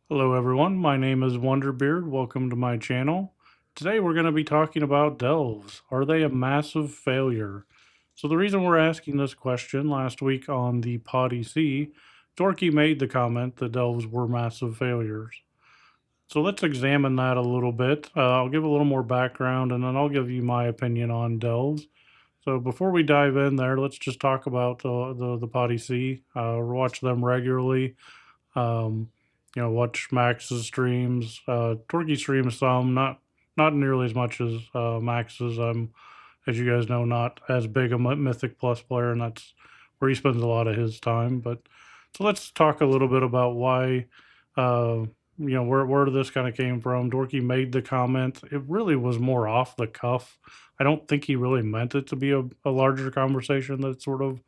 Hello, everyone. My name is Wonderbeard. Welcome to my channel. Today, we're going to be talking about delves. Are they a massive failure? So, the reason we're asking this question last week on the Potty C, Dorky made the comment that delves were massive failures. So, let's examine that a little bit. I'll give a little more background and then I'll give you my opinion on delves. So, before we dive in there, let's just talk about the Potty C. Watch them regularly. Um, watch Max's streams. Torky streams some, not nearly as much as Max's. I'm, as you guys know, not as big a Mythic Plus player, and that's where he spends a lot of his time. But so let's talk a little bit about why, where this kind of came from. Dorky made the comment. It really was more off the cuff. I don't think he really meant it to be a larger conversation that it sort of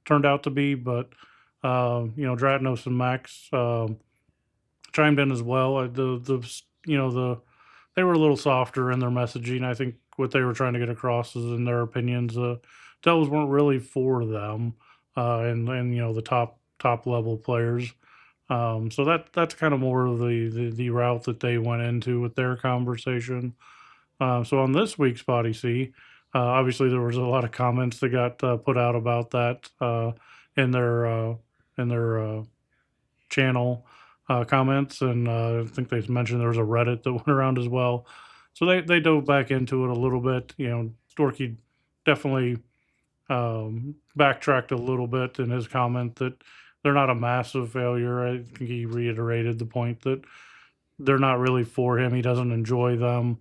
turned out to be, but Dratnos and Max chimed in as well. They were a little softer in their messaging. I think what they were trying to get across is, in their opinions, Devils weren't really for them, and the top level players. So that's kind of more of the route that they went into with their conversation. So on this week's Body C, obviously there was a lot of comments that got put out about that in their channel comments, and I think they mentioned there was a Reddit that went around as well. So they dove back into it a little bit. Dorky definitely backtracked a little bit in his comment that they're not a massive failure. I think he reiterated the point that they're not really for him. He doesn't enjoy them,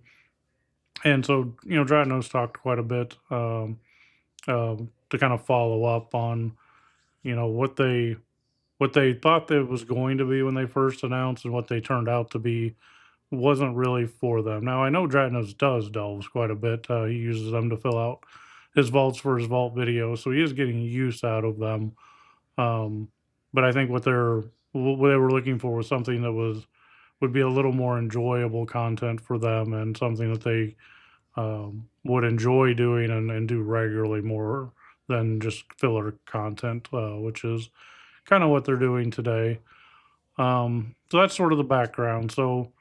and so Dratnos talked quite a bit to kind of follow up on what they thought that it was going to be when they first announced and what they turned out to be wasn't really for them. Now, I know Dratnos does delves quite a bit. He uses them to fill out his vaults for his vault videos, so he is getting use out of them. Um, but I think what they were looking for was something that would be a little more enjoyable content for them and something that they would enjoy doing and do regularly more than just filler content, which is kind of what they're doing today. So that's sort of the background. So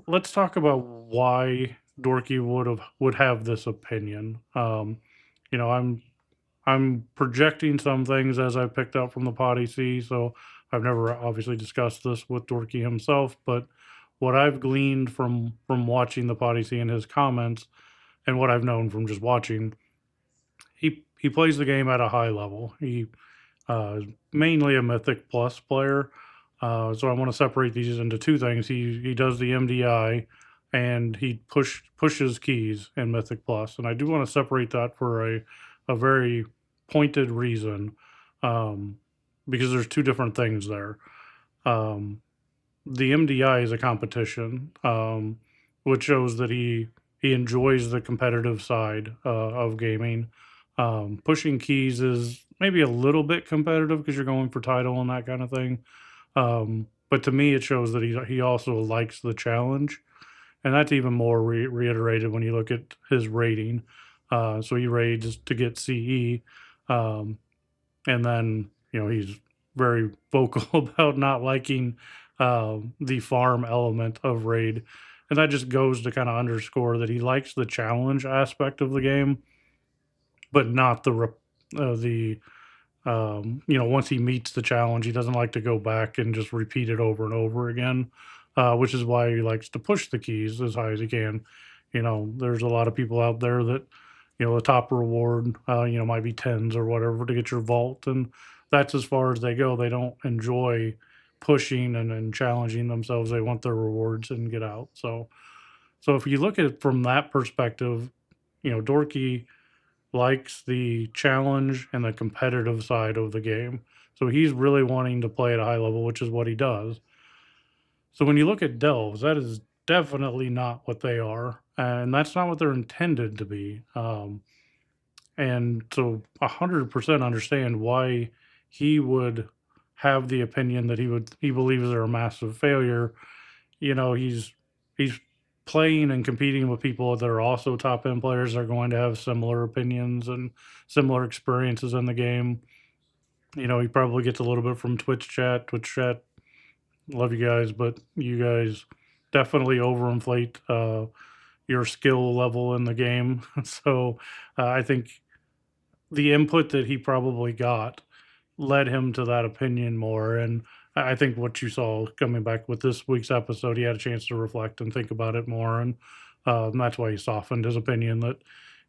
let's talk about why Dorky would have this opinion. You know, I'm projecting some things as I picked up from the Potty C. So I've never obviously discussed this with Dorky himself, but what I've gleaned from watching the Potty C and his comments, and what I've known from just watching, he plays the game at a high level. He mainly a Mythic Plus player. So I want to separate these into two things. He does the MDI and he pushes keys in Mythic Plus, and I do want to separate that for a very pointed reason, um, because there's two different things there. Um, the MDI is a competition, which shows that he enjoys the competitive side of gaming. Pushing keys is maybe a little bit competitive because you're going for title and that kind of thing. But to me, it shows that he also likes the challenge, and that's even more reiterated when you look at his rating. So he raids to get CE, um, and then he's very vocal about not liking the farm element of raid, and that just goes to kind of underscore that he likes the challenge aspect of the game, but not the once he meets the challenge, he doesn't like to go back and just repeat it over and over again, which is why he likes to push the keys as high as he can. There's a lot of people out there that, the top reward, might be tens or whatever to get your vault. And that's as far as they go. They don't enjoy pushing and challenging themselves. They want their rewards and get out. So if you look at it from that perspective, Dorky likes the challenge and the competitive side of the game. So he's really wanting to play at a high level, which is what he does. So when you look at delves, that is definitely not what they are, and that's not what they're intended to be. And so 100% understand why he would have the opinion that he believes they're a massive failure. He's playing and competing with people that are also top end players are going to have similar opinions and similar experiences in the game. He probably gets a little bit from Twitch chat. Twitch chat love you guys, but you guys definitely overinflate your skill level in the game. So I think the input that he probably got led him to that opinion more. And I think what you saw coming back with this week's episode, he had a chance to reflect and think about it more. And that's why he softened his opinion that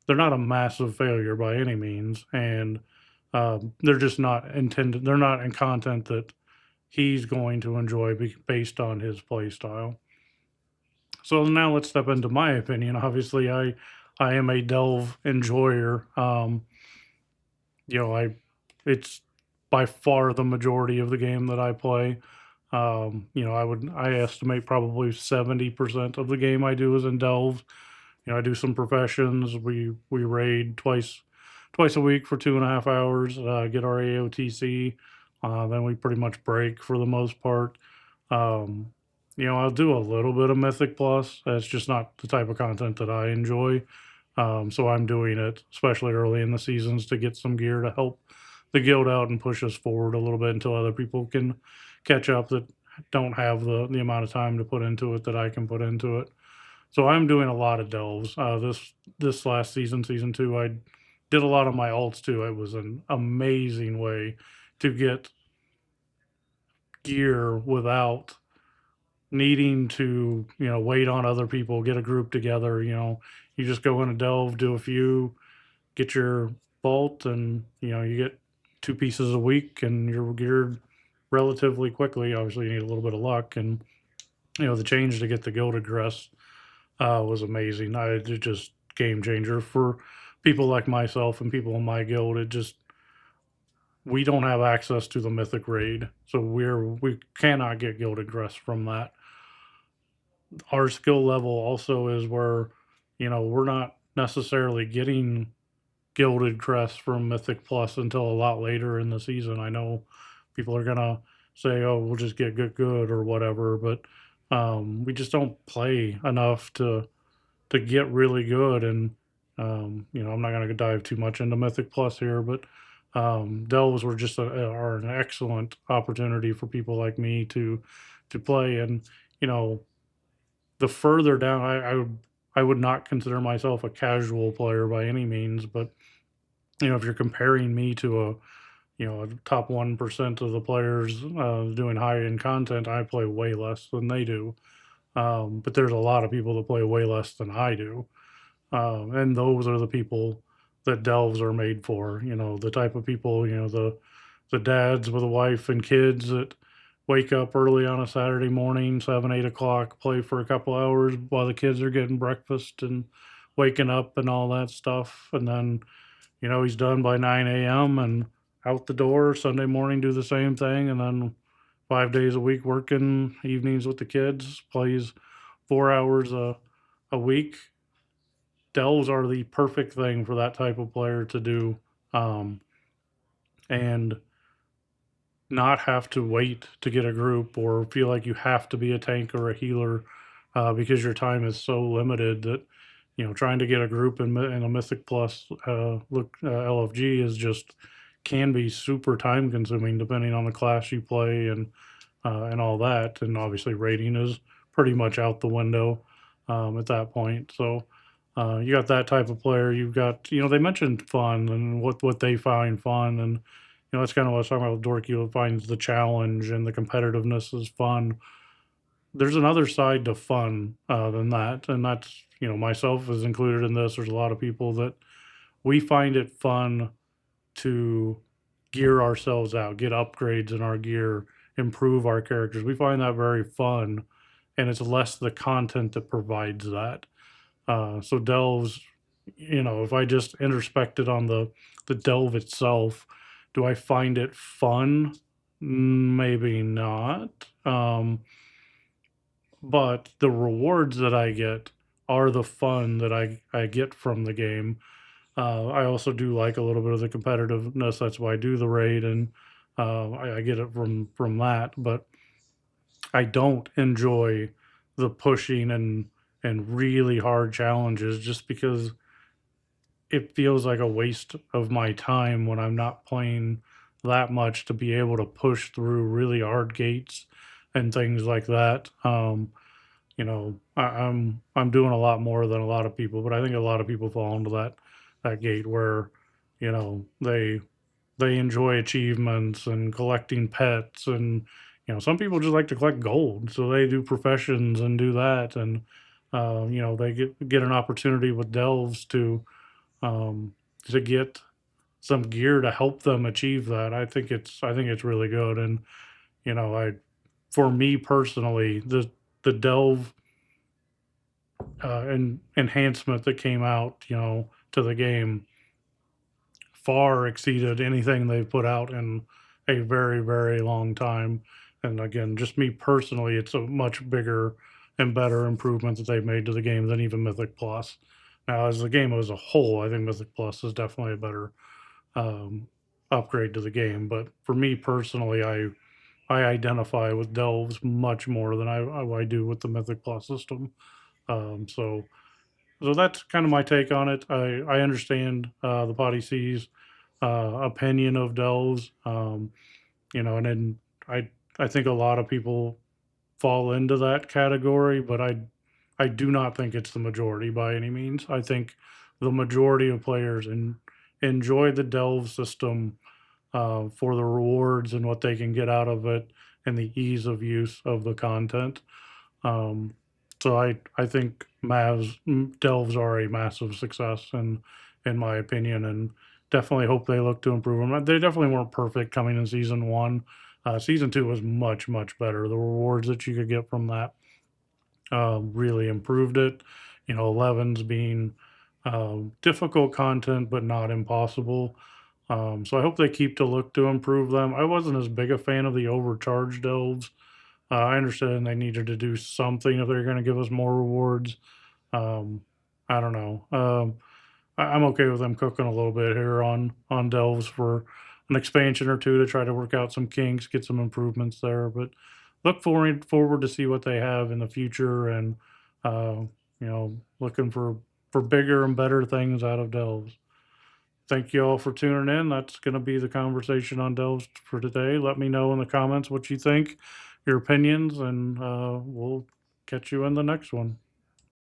they're not a massive failure by any means. And they're just not intended, they're not in content that he's going to enjoy based on his play style. So now let's step into my opinion. Obviously, I am a delve enjoyer. I it's by far the majority of the game that I play. I estimate probably 70% of the game I do is in delve. I do some professions. We raid twice a week for 2.5 hours. Get our AOTC. Then we pretty much break for the most part. Um, I'll do a little bit of Mythic Plus. It's just not the type of content that I enjoy. So I'm doing it, especially early in the seasons, to get some gear to help the guild out and push us forward a little bit until other people can catch up that don't have the amount of time to put into it that I can put into it. So I'm doing a lot of delves. This last season, season two, I did a lot of my alts too. It was an amazing way to get gear without needing to wait on other people, get a group together. You just go in and delve, do a few, get your vault, and you get two pieces a week, and you're geared relatively quickly. Obviously, you need a little bit of luck, and the change to get the gilded dress was amazing. It just game changer for people like myself and people in my guild. It just we don't have access to the mythic raid, so we cannot get gilded dress from that. Our skill level also is where we're not necessarily getting gilded crest from Mythic Plus until a lot later in the season. I know people are gonna say, "Oh, we'll just get good or whatever," but we just don't play enough to get really good. And I'm not gonna dive too much into Mythic Plus here, but delves were just are an excellent opportunity for people like me to play. And you know, the further down, I would not consider myself a casual player by any means, but if you're comparing me to a top 1% of the players doing high end content, I play way less than they do. But there's a lot of people that play way less than I do. And those are the people that delves are made for. The type of people, the dads with a wife and kids that wake up early on a Saturday morning, 7, 8 o'clock, play for a couple hours while the kids are getting breakfast and waking up and all that stuff. And then he's done by 9 a.m. and out the door Sunday morning, do the same thing. And then 5 days a week working evenings with the kids, plays 4 hours a week. Delves are the perfect thing for that type of player to do. Um, and not have to wait to get a group or feel like you have to be a tank or a healer because your time is so limited that trying to get a group in a Mythic Plus LFG is just can be super time consuming depending on the class you play and all that. And obviously rating is pretty much out the window at that point. So you got that type of player. You've got they mentioned fun and what they find fun. And that's kind of what I was talking about with Dorky, who finds the challenge and the competitiveness is fun. There's another side to fun than that, and that's myself is included in this. There's a lot of people that we find it fun to gear ourselves out, get upgrades in our gear, improve our characters. We find that very fun, and it's less the content that provides that. So delves, if I just introspected on the delve itself, do I find it fun? Maybe not. But the rewards that I get are the fun that I get from the game. I also do like a little bit of the competitiveness. That's why I do the raid, and I get it from that. But I don't enjoy the pushing and really hard challenges just because it feels like a waste of my time when I'm not playing that much to be able to push through really hard gates and things like that. I'm doing a lot more than a lot of people, but I think a lot of people fall into that gate where, they enjoy achievements and collecting pets, and some people just like to collect gold, so they do professions and do that, and they get an opportunity with delves um, to get some gear to help them achieve that. I think it's really good, and I for me personally, the delve enhancement that came out, to the game far exceeded anything they've put out in a very, very long time. And again, just me personally, it's a much bigger and better improvement that they've made to the game than even Mythic Plus. Now, as the game as a whole, I think Mythic Plus is definitely a better um, upgrade to the game. But for me personally, I identify with Delves much more than I do with the Mythic Plus system. So that's kind of my take on it. I understand the Potty C's opinion of Delves, and then I I think a lot of people fall into that category, but I do not think it's the majority by any means. I think the majority of players enjoy the Delve system for the rewards and what they can get out of it and the ease of use of the content. Um, so I think delves are a massive success in my opinion, and definitely hope they look to improve them. They definitely weren't perfect coming in season one. Season two was much better. The rewards that you could get from that really improved it. 11s being difficult content, but not impossible. So I hope they keep to look to improve them. I wasn't as big a fan of the overcharged delves. I understand they needed to do something if they're going to give us more rewards. Um, I don't know. I'm okay with them cooking a little bit here on delves for an expansion or two to try to work out some kinks, get some improvements there. But look forward to see what they have in the future, and looking for bigger and better things out of delves. Thank you all for tuning in. That's going to be the conversation on delves for today. Let me know in the comments what you think, your opinions, and we'll catch you in the next one.